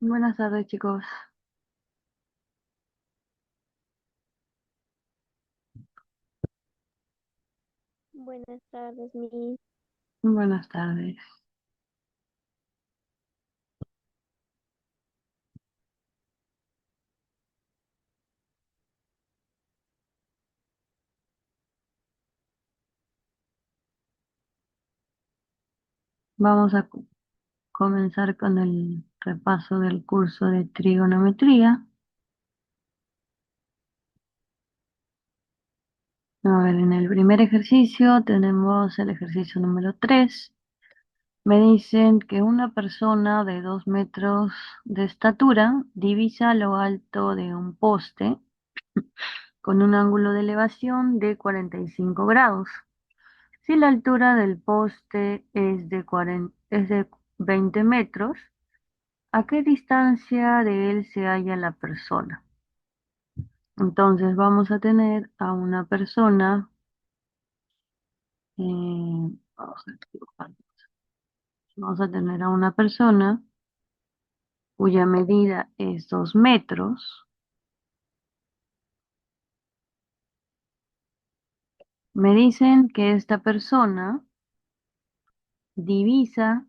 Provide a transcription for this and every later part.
Buenas tardes, chicos. Buenas tardes, Miss. Buenas tardes. Vamos a comenzar con el repaso del curso de trigonometría. A ver, en el primer ejercicio tenemos el ejercicio número 3. Me dicen que una persona de 2 metros de estatura divisa lo alto de un poste con un ángulo de elevación de 45 grados. Si la altura del poste es de 20 metros, ¿a qué distancia de él se halla la persona? Entonces vamos a tener a una persona, vamos a dibujar. Vamos a tener a una persona cuya medida es 2 metros. Me dicen que esta persona divisa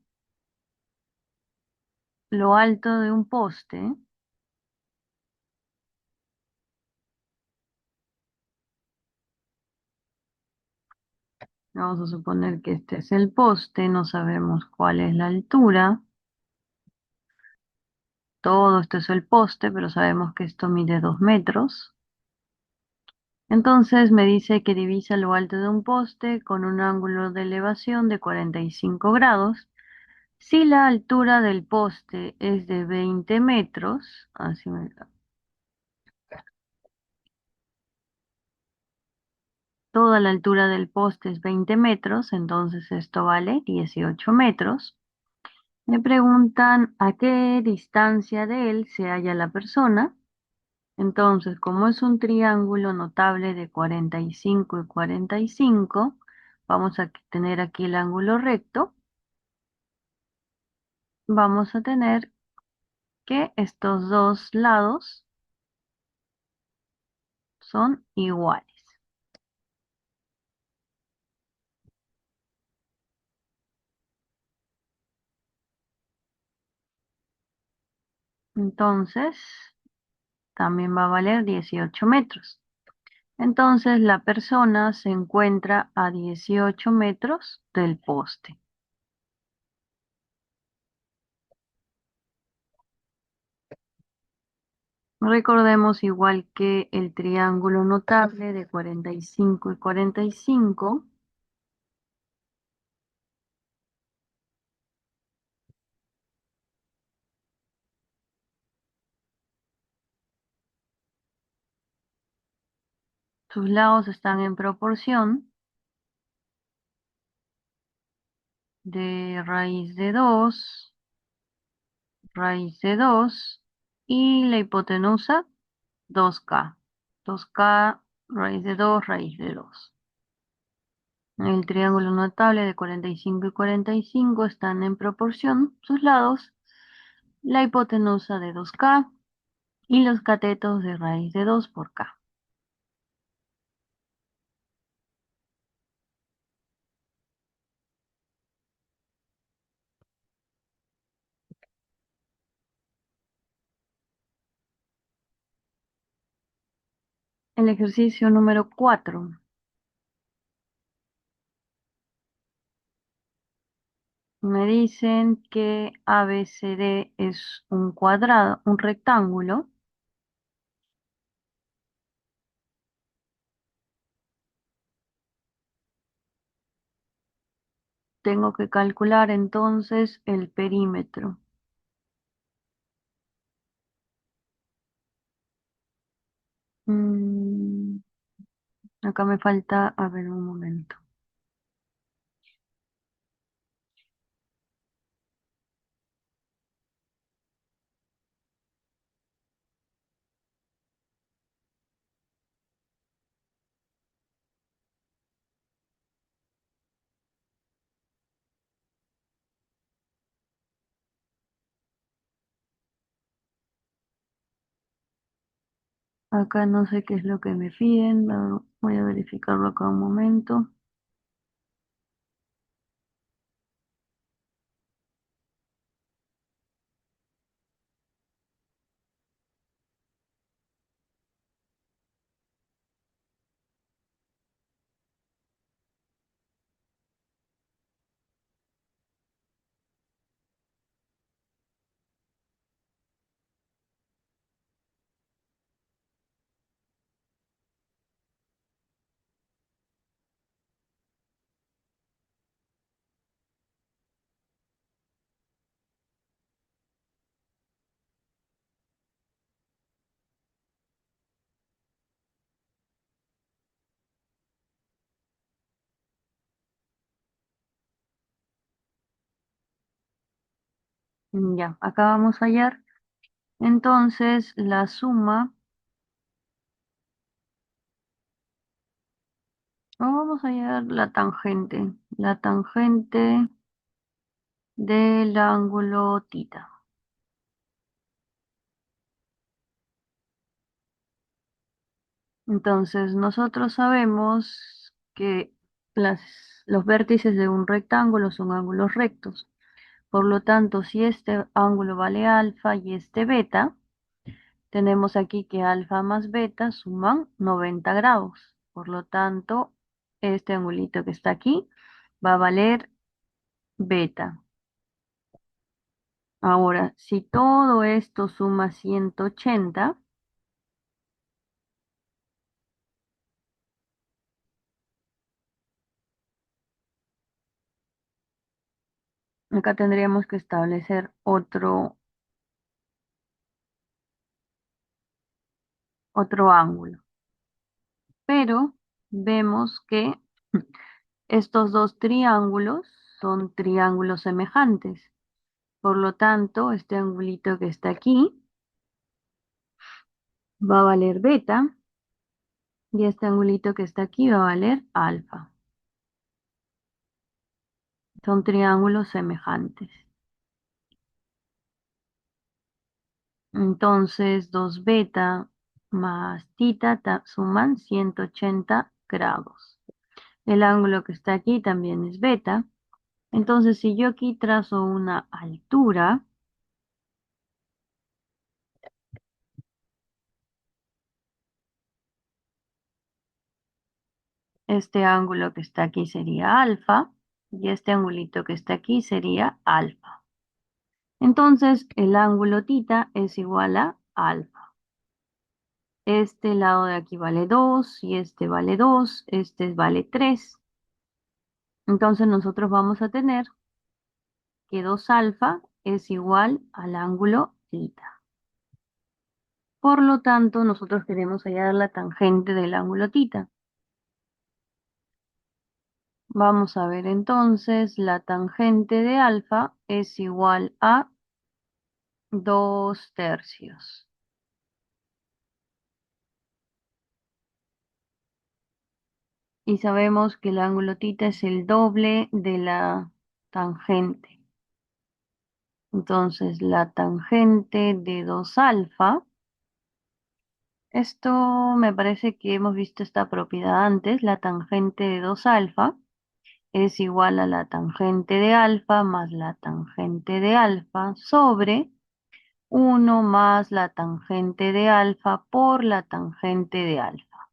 lo alto de un poste. Vamos a suponer que este es el poste, no sabemos cuál es la altura. Todo esto es el poste, pero sabemos que esto mide 2 metros. Entonces me dice que divisa lo alto de un poste con un ángulo de elevación de 45 grados. Si la altura del poste es de 20 metros, toda la altura del poste es 20 metros, entonces esto vale 18 metros. Me preguntan a qué distancia de él se halla la persona. Entonces, como es un triángulo notable de 45 y 45, vamos a tener aquí el ángulo recto. Vamos a tener que estos dos lados son iguales. Entonces, también va a valer 18 metros. Entonces, la persona se encuentra a 18 metros del poste. Recordemos igual que el triángulo notable de 45 y 45, sus lados están en proporción de raíz de 2, raíz de 2 y la hipotenusa 2k. 2k, raíz de 2, raíz de 2. El triángulo notable de 45 y 45 están en proporción sus lados, la hipotenusa de 2k y los catetos de raíz de 2 por k. El ejercicio número 4. Me dicen que ABCD es un cuadrado, un rectángulo. Tengo que calcular entonces el perímetro. Mm, acá me falta, a ver un momento. Acá no sé qué es lo que me piden. Voy a verificarlo acá un momento. Ya, acá vamos a hallar. Entonces, la suma, vamos a hallar la tangente del ángulo tita. Entonces, nosotros sabemos que las, los vértices de un rectángulo son ángulos rectos. Por lo tanto, si este ángulo vale alfa y este beta, tenemos aquí que alfa más beta suman 90 grados. Por lo tanto, este angulito que está aquí va a valer beta. Ahora, si todo esto suma 180, acá tendríamos que establecer otro ángulo. Pero vemos que estos dos triángulos son triángulos semejantes. Por lo tanto, este angulito que está aquí va a valer beta y este angulito que está aquí va a valer alfa. Son triángulos semejantes. Entonces, 2 beta más tita suman 180 grados. El ángulo que está aquí también es beta. Entonces, si yo aquí trazo una altura, este ángulo que está aquí sería alfa y este angulito que está aquí sería alfa. Entonces, el ángulo tita es igual a alfa. Este lado de aquí vale 2 y este vale 2, este vale 3. Entonces, nosotros vamos a tener que 2 alfa es igual al ángulo tita. Por lo tanto, nosotros queremos hallar la tangente del ángulo tita. Vamos a ver entonces, la tangente de alfa es igual a 2 tercios. Y sabemos que el ángulo tita es el doble de la tangente. Entonces, la tangente de 2 alfa, esto me parece que hemos visto esta propiedad antes, la tangente de 2 alfa es igual a la tangente de alfa más la tangente de alfa sobre 1 más la tangente de alfa por la tangente de alfa.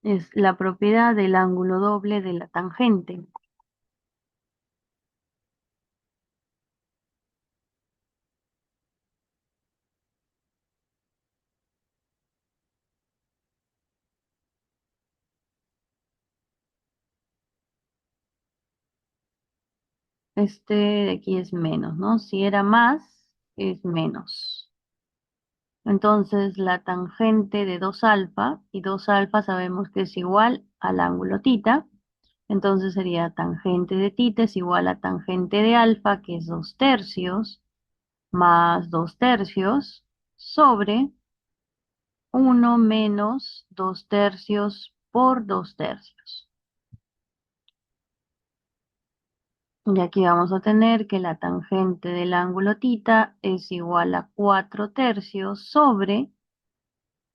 Es la propiedad del ángulo doble de la tangente. Este de aquí es menos, ¿no? Si era más, es menos. Entonces, la tangente de 2 alfa, y 2 alfa sabemos que es igual al ángulo tita, entonces sería tangente de tita es igual a tangente de alfa, que es 2 tercios, más 2 tercios, sobre 1 menos 2 tercios por 2 tercios. Y aquí vamos a tener que la tangente del ángulo θ es igual a 4 tercios sobre,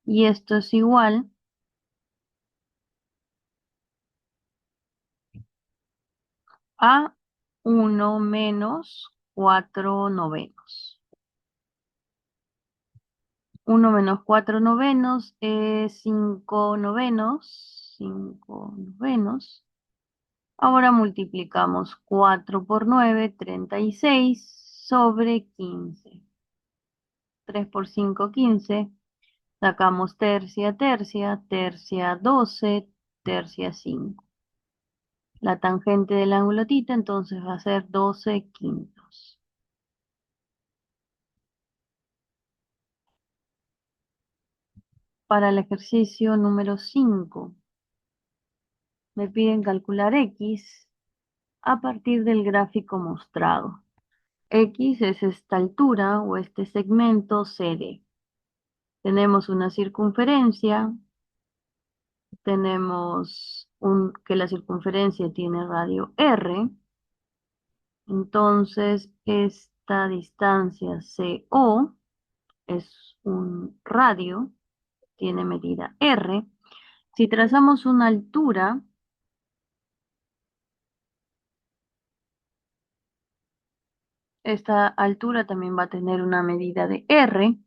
y esto es igual a 1 menos 4 novenos. 1 menos 4 novenos es 5 novenos. 5 novenos. Ahora multiplicamos 4 por 9, 36 sobre 15. 3 por 5, 15. Sacamos tercia, tercia, tercia 12, tercia 5. La tangente del ángulo θ entonces va a ser 12 quintos. Para el ejercicio número 5, me piden calcular x a partir del gráfico mostrado. X es esta altura o este segmento CD. Tenemos una circunferencia, tenemos que la circunferencia tiene radio R, entonces esta distancia CO es un radio, tiene medida R. Si trazamos una altura, esta altura también va a tener una medida de R.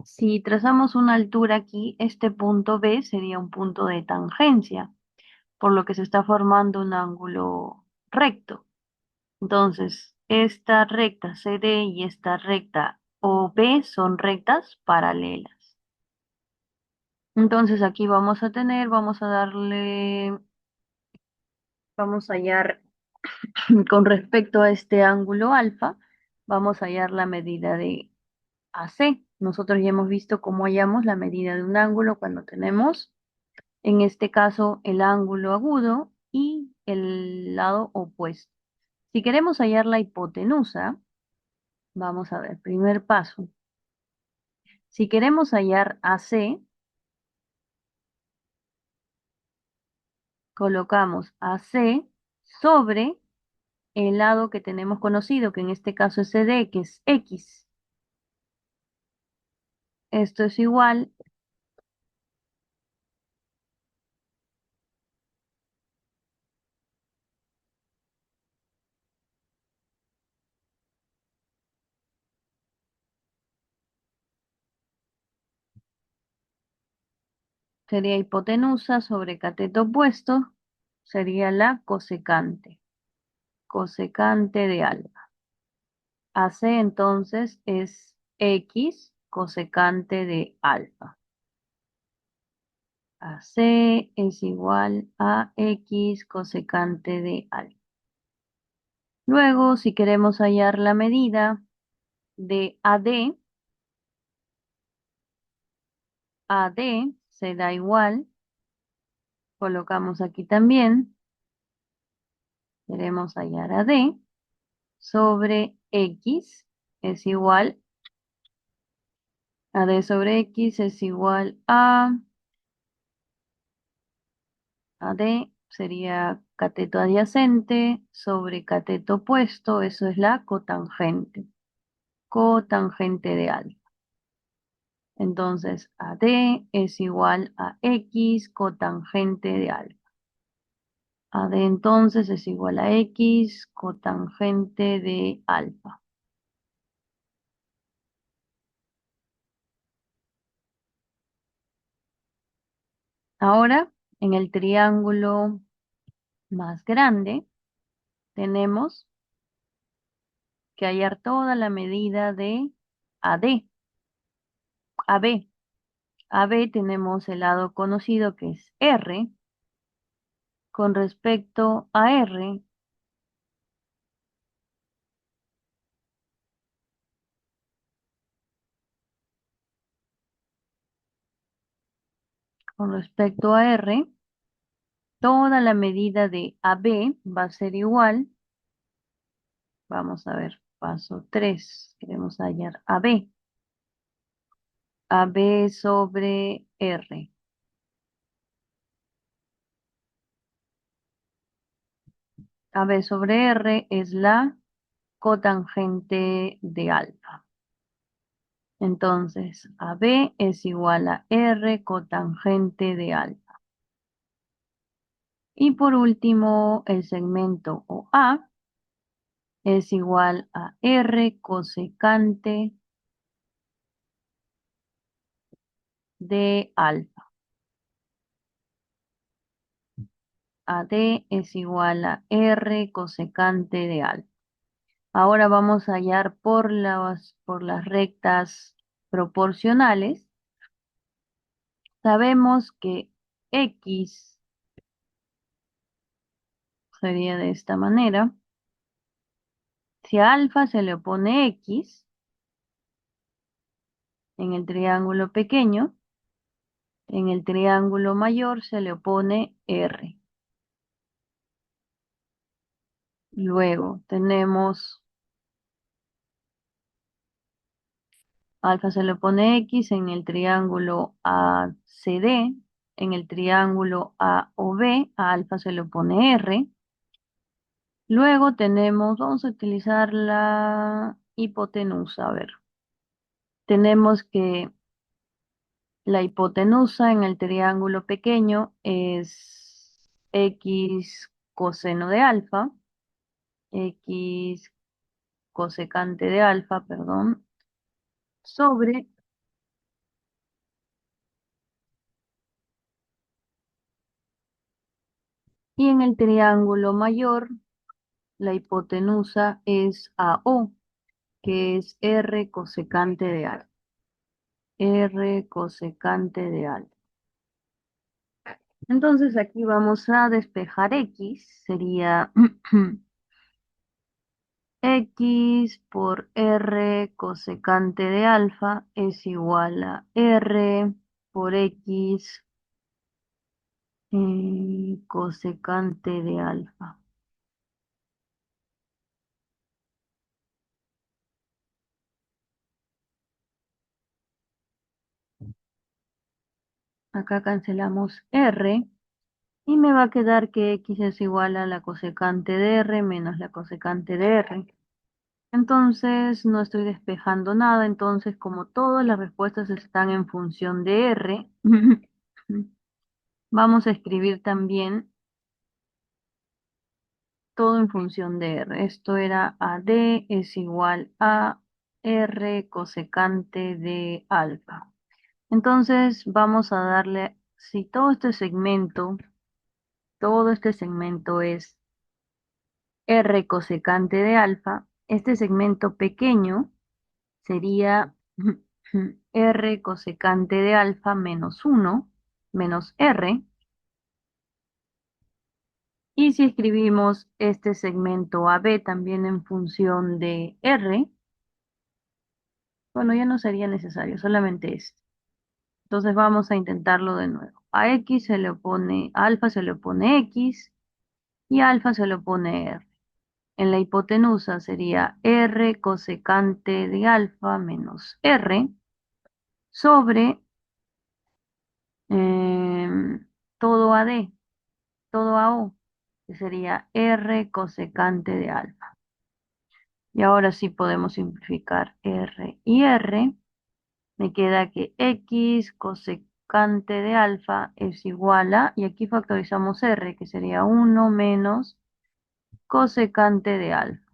Si trazamos una altura aquí, este punto B sería un punto de tangencia, por lo que se está formando un ángulo recto. Entonces, esta recta CD y esta recta OB son rectas paralelas. Entonces aquí vamos a tener, vamos a hallar, con respecto a este ángulo alfa, vamos a hallar la medida de AC. Nosotros ya hemos visto cómo hallamos la medida de un ángulo cuando tenemos, en este caso, el ángulo agudo y el lado opuesto. Si queremos hallar la hipotenusa, vamos a ver, primer paso. Si queremos hallar AC, colocamos AC sobre el lado que tenemos conocido, que en este caso es CD, que es X. Esto es igual, sería hipotenusa sobre cateto opuesto, sería la cosecante, cosecante de alfa. AC entonces es X cosecante de alfa. AC es igual a X cosecante de alfa. Luego, si queremos hallar la medida de AD, AD se da igual, colocamos aquí también, queremos hallar AD, sobre X es igual, AD sobre X es igual a AD, sería cateto adyacente sobre cateto opuesto, eso es la cotangente, cotangente de alfa. Entonces, AD es igual a X cotangente de alfa. AD entonces es igual a X cotangente de alfa. Ahora, en el triángulo más grande, tenemos que hallar toda la medida de AD. AB. AB tenemos el lado conocido que es R. Con respecto a R, con respecto a R, toda la medida de AB va a ser igual. Vamos a ver, paso 3. Queremos hallar AB. AB sobre R. AB sobre R es la cotangente de alfa. Entonces, AB es igual a R cotangente de alfa. Y por último, el segmento OA es igual a R cosecante de alfa. AD es igual a R cosecante de alfa. Ahora vamos a hallar por las rectas proporcionales. Sabemos que X sería de esta manera. Si a alfa se le opone X en el triángulo pequeño, en el triángulo mayor se le opone R. Luego tenemos alfa se le opone X en el triángulo ACD, en el triángulo AOB, a alfa se le opone R. Luego tenemos, vamos a utilizar la hipotenusa, a ver. Tenemos que la hipotenusa en el triángulo pequeño es X coseno de alfa, X cosecante de alfa, perdón, sobre, y en el triángulo mayor la hipotenusa es AO, que es R cosecante de alfa, R cosecante de alfa. Entonces aquí vamos a despejar X, sería X por R cosecante de alfa es igual a R por X cosecante de alfa. Acá cancelamos R y me va a quedar que X es igual a la cosecante de R menos la cosecante de R. Entonces no estoy despejando nada, entonces como todas las respuestas están en función de R, vamos a escribir también todo en función de R. Esto era AD es igual a R cosecante de alfa. Entonces vamos a darle, si todo este segmento es R cosecante de alfa, este segmento pequeño sería R cosecante de alfa menos 1 menos R. Y si escribimos este segmento AB también en función de R, bueno, ya no sería necesario, solamente este. Entonces vamos a intentarlo de nuevo. A X se le opone, a alfa se le opone X y a alfa se le opone R. En la hipotenusa sería R cosecante de alfa menos R sobre todo AD, todo AO, que sería R cosecante de alfa. Y ahora sí podemos simplificar R y R. Me queda que X cosecante de alfa es igual a, y aquí factorizamos R, que sería 1 menos cosecante de alfa.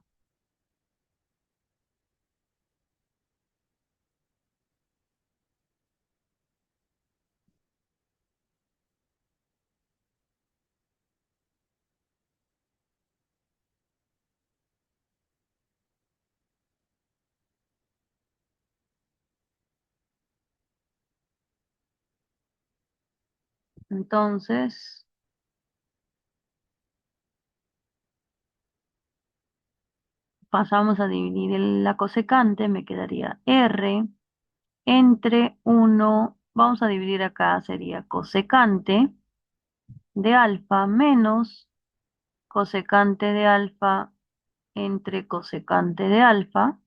Entonces, pasamos a dividir la cosecante, me quedaría R entre 1, vamos a dividir acá, sería cosecante de alfa menos cosecante de alfa entre cosecante de alfa.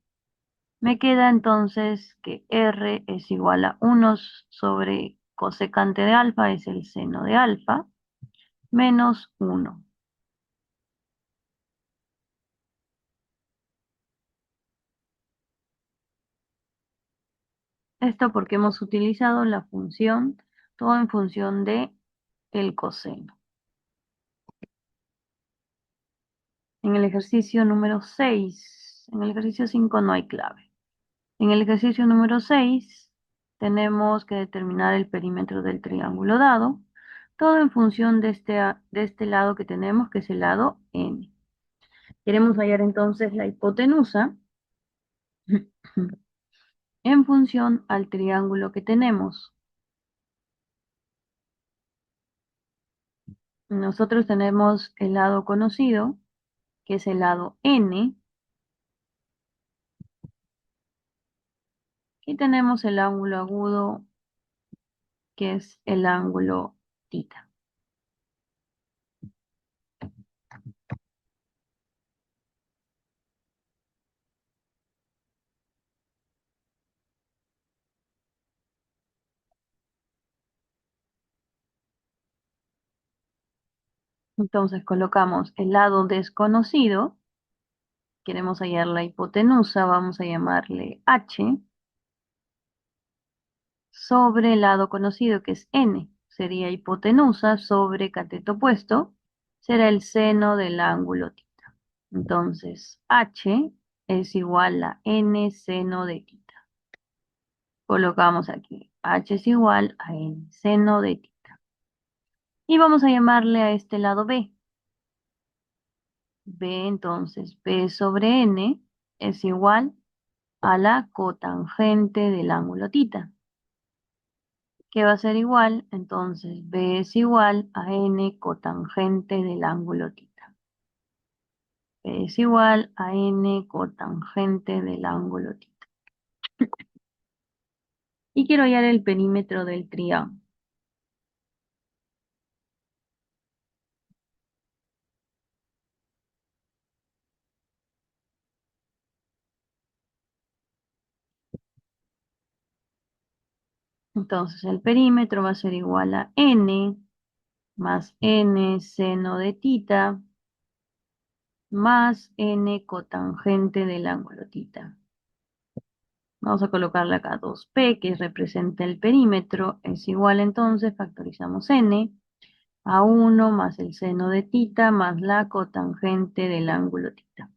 Me queda entonces que R es igual a 1 sobre cosecante de alfa, es el seno de alfa, menos 1. Esto porque hemos utilizado la función, todo en función de el coseno. En el ejercicio número 6, en el ejercicio 5 no hay clave. En el ejercicio número 6 tenemos que determinar el perímetro del triángulo dado, todo en función de este lado que tenemos, que es el lado n. Queremos hallar entonces la hipotenusa en función al triángulo que tenemos. Nosotros tenemos el lado conocido, que es el lado n, y tenemos el ángulo agudo, que es el ángulo tita. Entonces colocamos el lado desconocido, queremos hallar la hipotenusa, vamos a llamarle h, sobre el lado conocido que es n, sería hipotenusa sobre cateto opuesto, será el seno del ángulo tita. Entonces h es igual a n seno de tita. Colocamos aquí, h es igual a n seno de tita. Y vamos a llamarle a este lado b. B entonces, b sobre n es igual a la cotangente del ángulo tita, que va a ser igual, entonces b es igual a n cotangente del ángulo tita. B es igual a n cotangente del ángulo tita. Y quiero hallar el perímetro del triángulo. Entonces el perímetro va a ser igual a n más n seno de tita más n cotangente del ángulo tita. Vamos a colocarle acá 2p, que representa el perímetro, es igual entonces, factorizamos n, a 1 más el seno de tita más la cotangente del ángulo tita.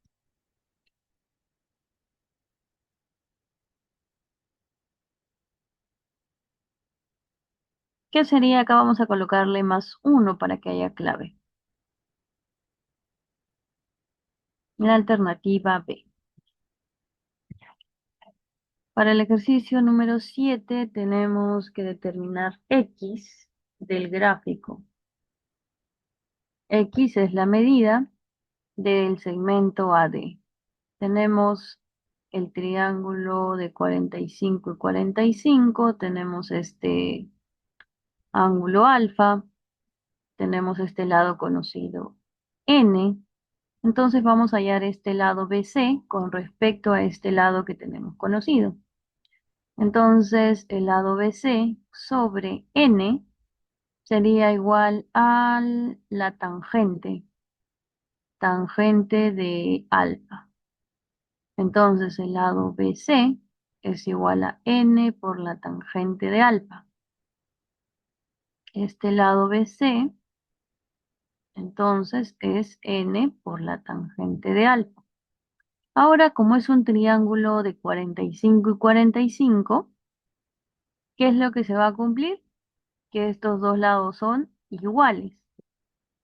¿Qué sería? Acá vamos a colocarle más 1 para que haya clave. La alternativa B. Para el ejercicio número 7 tenemos que determinar x del gráfico. X es la medida del segmento AD. Tenemos el triángulo de 45 y 45, tenemos este ángulo alfa, tenemos este lado conocido n, entonces vamos a hallar este lado BC con respecto a este lado que tenemos conocido. Entonces el lado BC sobre n sería igual a la tangente de alfa. Entonces el lado BC es igual a n por la tangente de alfa. Este lado BC entonces es n por la tangente de alfa. Ahora, como es un triángulo de 45 y 45, ¿qué es lo que se va a cumplir? Que estos dos lados son iguales.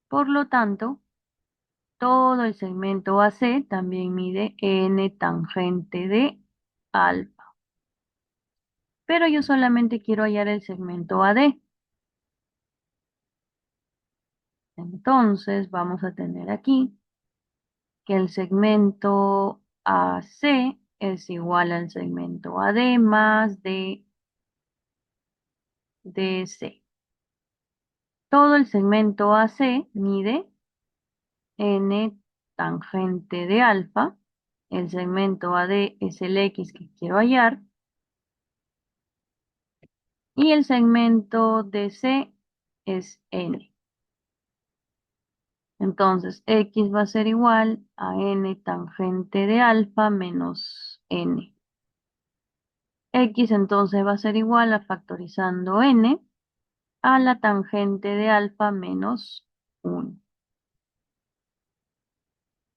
Por lo tanto, todo el segmento AC también mide n tangente de alfa. Pero yo solamente quiero hallar el segmento AD. Entonces vamos a tener aquí que el segmento AC es igual al segmento AD más DC. Todo el segmento AC mide n tangente de alfa. El segmento AD es el X que quiero hallar. Y el segmento DC es n. Entonces, X va a ser igual a n tangente de alfa menos n. X entonces va a ser igual a factorizando n a la tangente de alfa menos 1.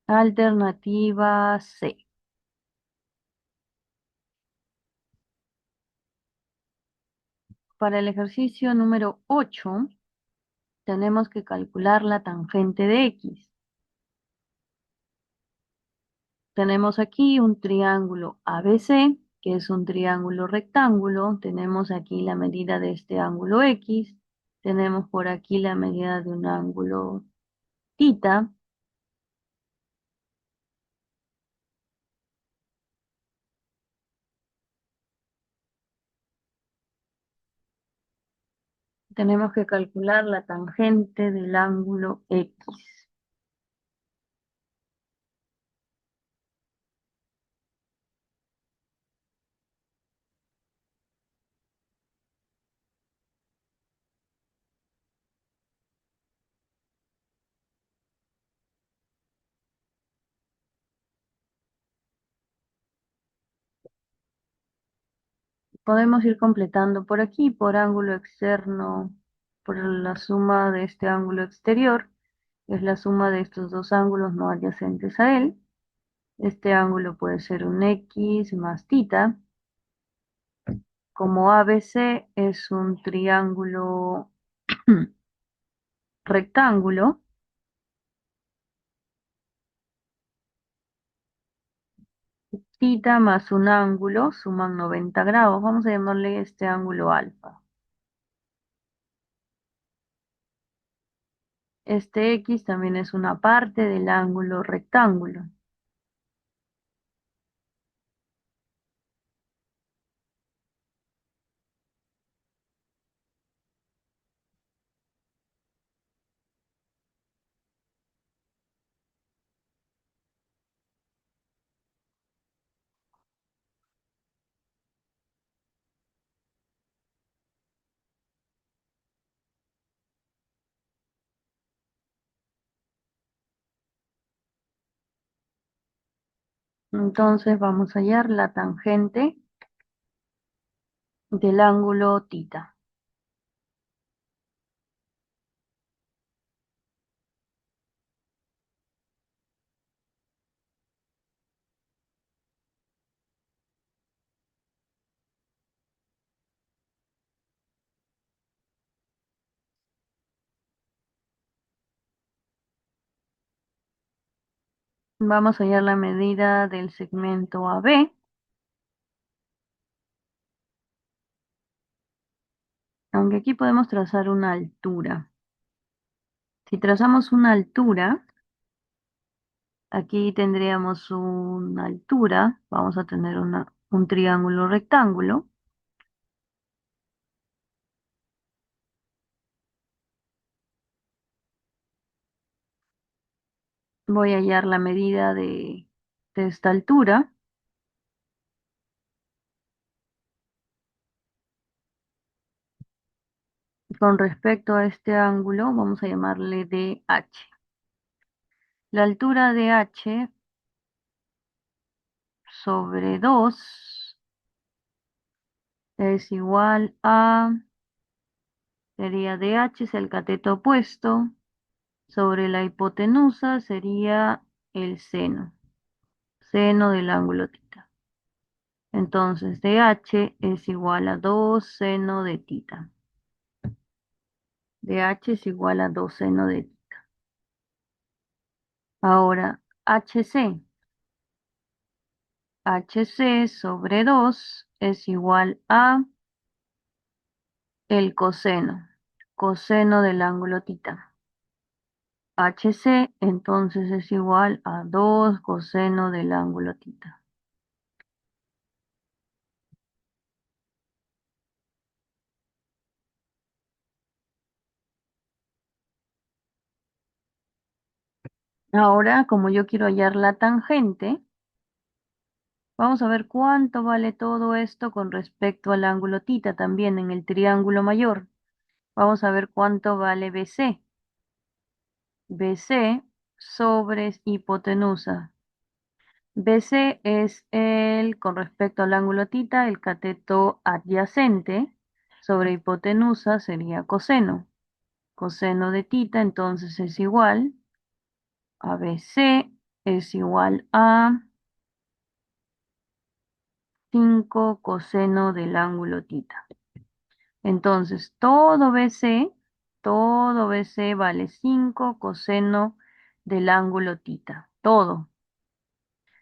Alternativa C. Para el ejercicio número 8, tenemos que calcular la tangente de X. Tenemos aquí un triángulo ABC, que es un triángulo rectángulo. Tenemos aquí la medida de este ángulo X. Tenemos por aquí la medida de un ángulo θ. Tenemos que calcular la tangente del ángulo X. Podemos ir completando por aquí, por ángulo externo, por la suma de este ángulo exterior, que es la suma de estos dos ángulos no adyacentes a él. Este ángulo puede ser un X más θ. Como ABC es un triángulo rectángulo, θ más un ángulo suman 90 grados. Vamos a llamarle este ángulo alfa. Este X también es una parte del ángulo rectángulo. Entonces vamos a hallar la tangente del ángulo θ. Vamos a hallar la medida del segmento AB, aunque aquí podemos trazar una altura. Si trazamos una altura, aquí tendríamos una altura, vamos a tener un triángulo rectángulo. Voy a hallar la medida de esta altura. Con respecto a este ángulo, vamos a llamarle DH. La altura de H sobre 2 es igual a, sería DH es el cateto opuesto, sobre la hipotenusa sería el seno del ángulo θ. Entonces DH es igual a 2 seno de θ. DH es igual a 2 seno de θ. Ahora, HC sobre 2 es igual a el coseno del ángulo θ. HC entonces es igual a 2 coseno del ángulo θ. Ahora, como yo quiero hallar la tangente, vamos a ver cuánto vale todo esto con respecto al ángulo θ también en el triángulo mayor. Vamos a ver cuánto vale BC. BC sobre hipotenusa. BC es con respecto al ángulo tita, el cateto adyacente sobre hipotenusa sería coseno. Coseno de tita entonces es igual a BC es igual a 5 coseno del ángulo tita. Entonces, todo BC vale 5 coseno del ángulo tita. Todo.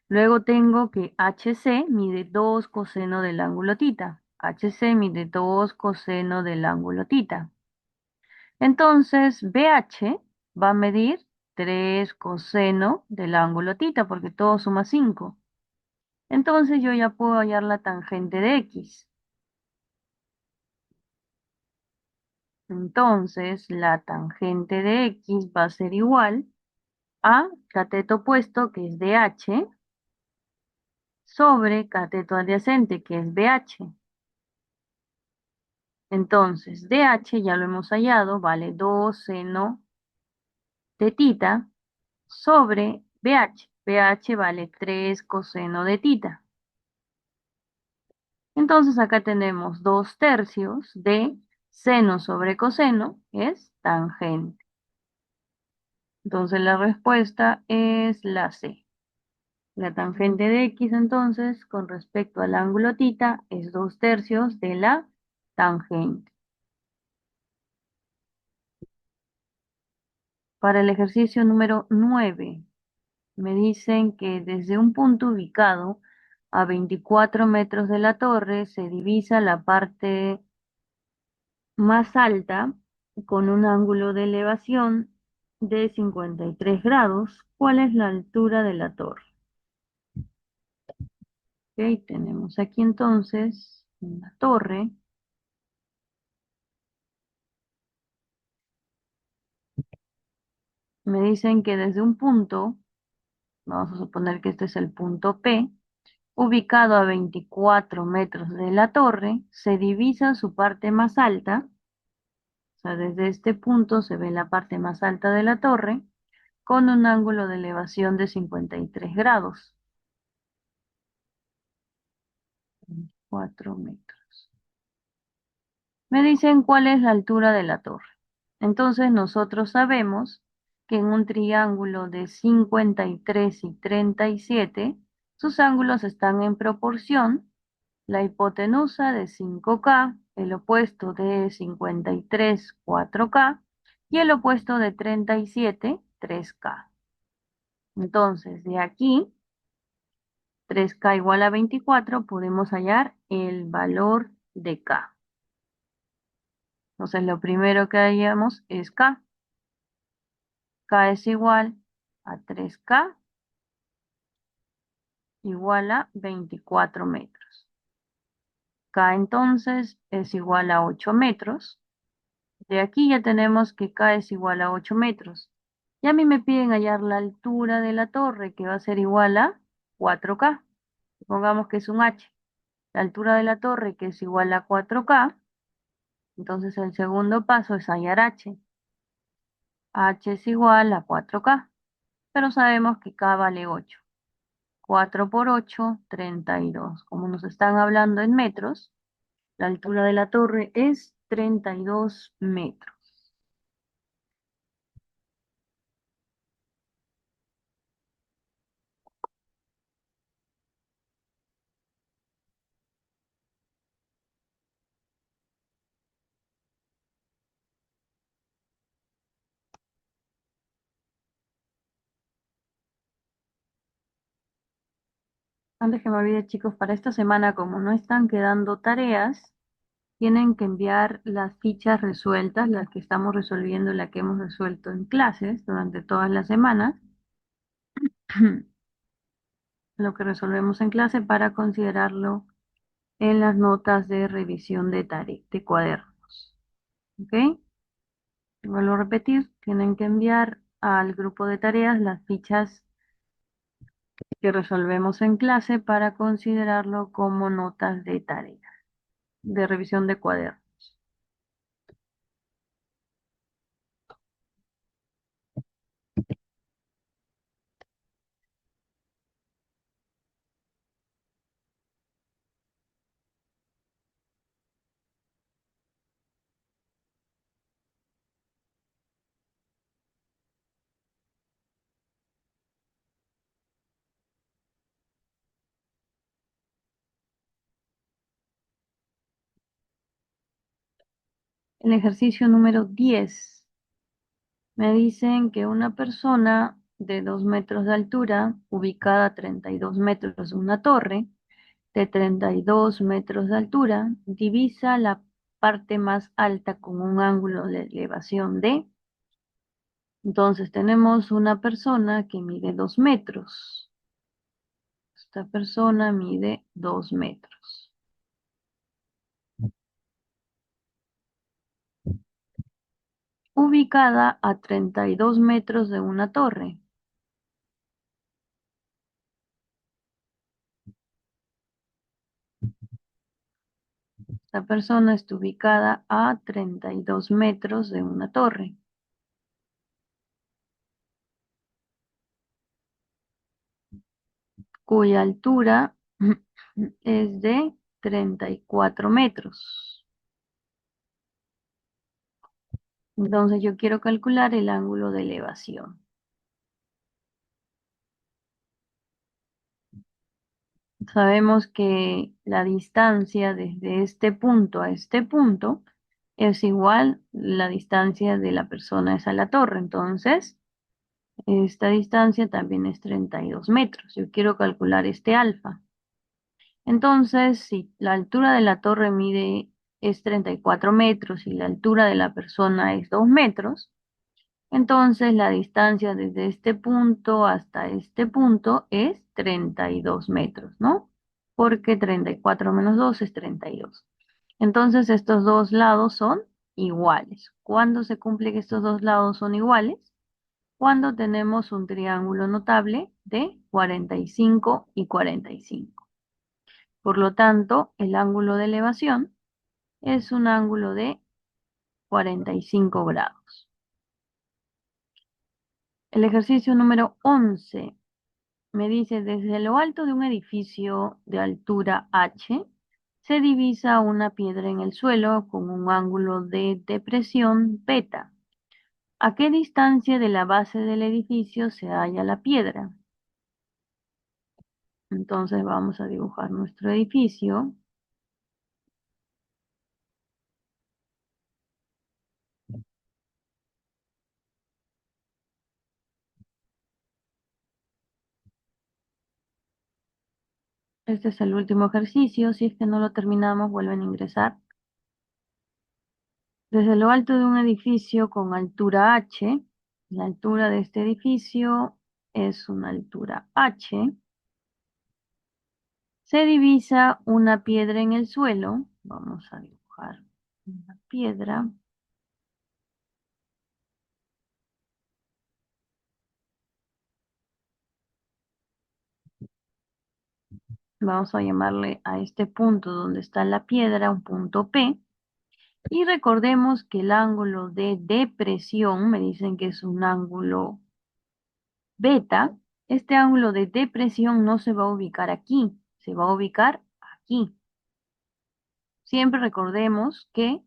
Luego tengo que HC mide 2 coseno del ángulo tita. HC mide 2 coseno del ángulo tita. Entonces, BH va a medir 3 coseno del ángulo tita, porque todo suma 5. Entonces, yo ya puedo hallar la tangente de X. Entonces, la tangente de X va a ser igual a cateto opuesto, que es DH, sobre cateto adyacente, que es BH. Entonces, DH ya lo hemos hallado, vale 2 seno de tita sobre BH. BH vale 3 coseno de tita. Entonces, acá tenemos 2 tercios de seno sobre coseno, es tangente. Entonces, la respuesta es la C. La tangente de X, entonces, con respecto al ángulo tita, es 2 tercios de la tangente. Para el ejercicio número 9, me dicen que desde un punto ubicado a 24 metros de la torre se divisa la parte más alta con un ángulo de elevación de 53 grados. ¿Cuál es la altura de la torre? Ok, tenemos aquí entonces una torre. Me dicen que desde un punto, vamos a suponer que este es el punto P, ubicado a 24 metros de la torre, se divisa su parte más alta, o sea, desde este punto se ve la parte más alta de la torre, con un ángulo de elevación de 53 grados. 4 metros. Me dicen cuál es la altura de la torre. Entonces nosotros sabemos que en un triángulo de 53 y 37, sus ángulos están en proporción. La hipotenusa de 5K, el opuesto de 53, 4K, y el opuesto de 37, 3K. Entonces, de aquí, 3K igual a 24, podemos hallar el valor de K. Entonces, lo primero que hallamos es K. K es igual a 3K igual a 24 metros. K entonces es igual a 8 metros. De aquí ya tenemos que K es igual a 8 metros. Y a mí me piden hallar la altura de la torre, que va a ser igual a 4K. Supongamos que es un H. La altura de la torre, que es igual a 4K. Entonces el segundo paso es hallar H. H es igual a 4K. Pero sabemos que K vale 8. 4 por 8, 32. Como nos están hablando en metros, la altura de la torre es 32 metros. Antes que me olvide, chicos, para esta semana, como no están quedando tareas, tienen que enviar las fichas resueltas, las que estamos resolviendo, las que hemos resuelto en clases durante todas las semanas, lo que resolvemos en clase para considerarlo en las notas de revisión de tarea, de cuadernos. ¿Ok? Vuelvo a repetir, tienen que enviar al grupo de tareas las fichas que resolvemos en clase para considerarlo como notas de tarea, de revisión de cuadernos. El ejercicio número 10. Me dicen que una persona de 2 metros de altura, ubicada a 32 metros de una torre, de 32 metros de altura, divisa la parte más alta con un ángulo de elevación de. Entonces tenemos una persona que mide 2 metros. Esta persona mide 2 metros. Ubicada a 32 metros de una torre. Esta persona está ubicada a 32 metros de una torre, cuya altura es de 34 metros. Entonces yo quiero calcular el ángulo de elevación. Sabemos que la distancia desde este punto a este punto es igual la distancia de la persona es a la torre. Entonces, esta distancia también es 32 metros. Yo quiero calcular este alfa. Entonces, si la altura de la torre es 34 metros y la altura de la persona es 2 metros, entonces la distancia desde este punto hasta este punto es 32 metros, ¿no? Porque 34 menos 2 es 32. Entonces estos dos lados son iguales. ¿Cuándo se cumple que estos dos lados son iguales? Cuando tenemos un triángulo notable de 45 y 45. Por lo tanto, el ángulo de elevación es un ángulo de 45 grados. El ejercicio número 11 me dice, desde lo alto de un edificio de altura H, se divisa una piedra en el suelo con un ángulo de depresión beta. ¿A qué distancia de la base del edificio se halla la piedra? Entonces vamos a dibujar nuestro edificio. Este es el último ejercicio. Si es que no lo terminamos, vuelven a ingresar. Desde lo alto de un edificio con altura H, la altura de este edificio es una altura H, se divisa una piedra en el suelo. Vamos a dibujar una piedra. Vamos a llamarle a este punto donde está la piedra un punto P. Y recordemos que el ángulo de depresión, me dicen que es un ángulo beta. Este ángulo de depresión no se va a ubicar aquí, se va a ubicar aquí. Siempre recordemos que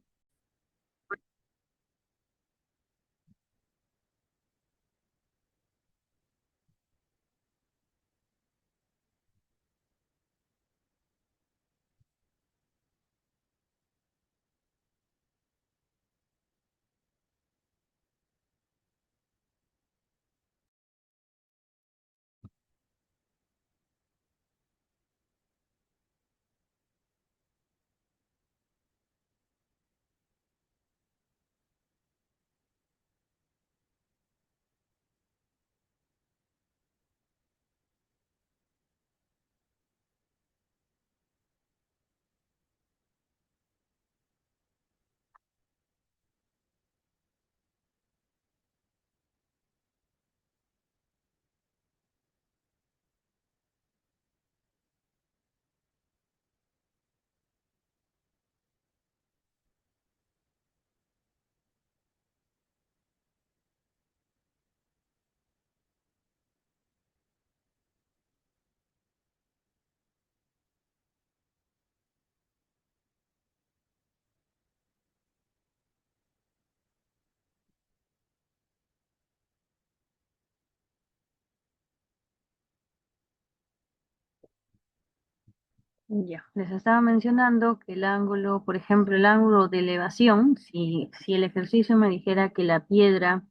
Ya, les estaba mencionando que el ángulo, por ejemplo, el ángulo de elevación, si el ejercicio me dijera que la piedra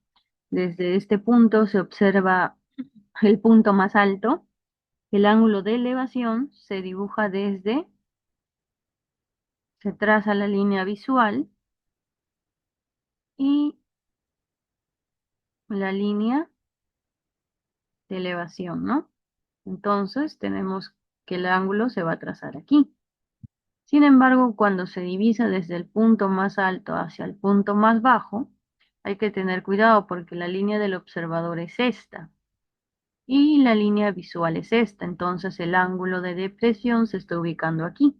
desde este punto se observa el punto más alto, el ángulo de elevación se dibuja desde, se traza la línea visual y la línea de elevación, ¿no? Entonces tenemos que el ángulo se va a trazar aquí. Sin embargo, cuando se divisa desde el punto más alto hacia el punto más bajo, hay que tener cuidado porque la línea del observador es esta y la línea visual es esta. Entonces el ángulo de depresión se está ubicando aquí.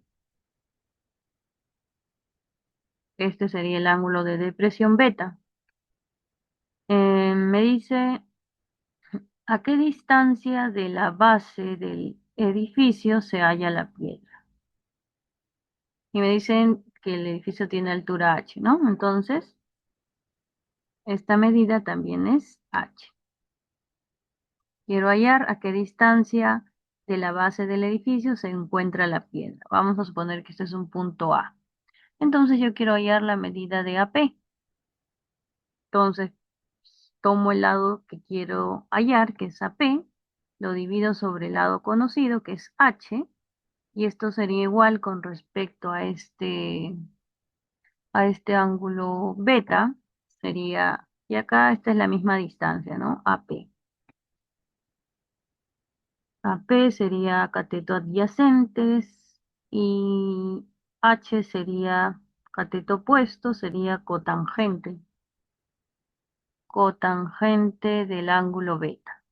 Este sería el ángulo de depresión beta. Me dice a qué distancia de la base del edificio se halla la piedra. Y me dicen que el edificio tiene altura h, ¿no? Entonces, esta medida también es h. Quiero hallar a qué distancia de la base del edificio se encuentra la piedra. Vamos a suponer que este es un punto A. Entonces yo quiero hallar la medida de AP. Entonces tomo el lado que quiero hallar, que es AP, lo divido sobre el lado conocido, que es H, y esto sería igual con respecto a este ángulo beta, sería, y acá esta es la misma distancia, ¿no? AP. AP sería cateto adyacentes y H sería cateto opuesto, sería cotangente del ángulo beta.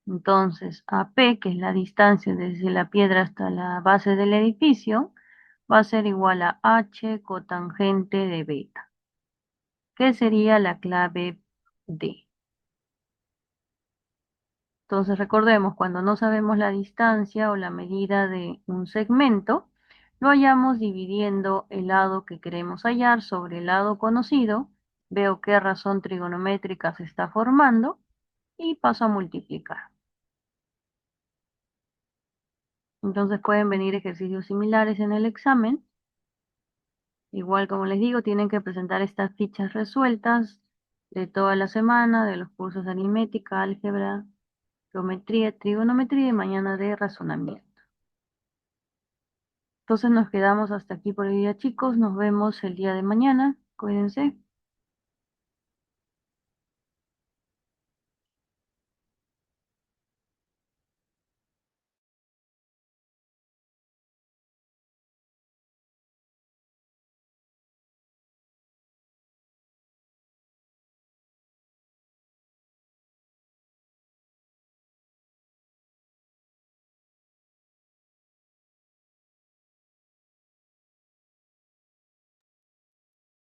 Entonces, AP, que es la distancia desde la piedra hasta la base del edificio, va a ser igual a H cotangente de beta, que sería la clave D. Entonces recordemos, cuando no sabemos la distancia o la medida de un segmento, lo hallamos dividiendo el lado que queremos hallar sobre el lado conocido, veo qué razón trigonométrica se está formando y paso a multiplicar. Entonces pueden venir ejercicios similares en el examen. Igual como les digo, tienen que presentar estas fichas resueltas de toda la semana, de los cursos de aritmética, álgebra, geometría, trigonometría y mañana de razonamiento. Entonces nos quedamos hasta aquí por el día, chicos. Nos vemos el día de mañana. Cuídense.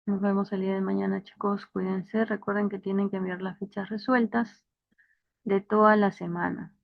Nos vemos el día de mañana, chicos. Cuídense. Recuerden que tienen que enviar las fichas resueltas de toda la semana.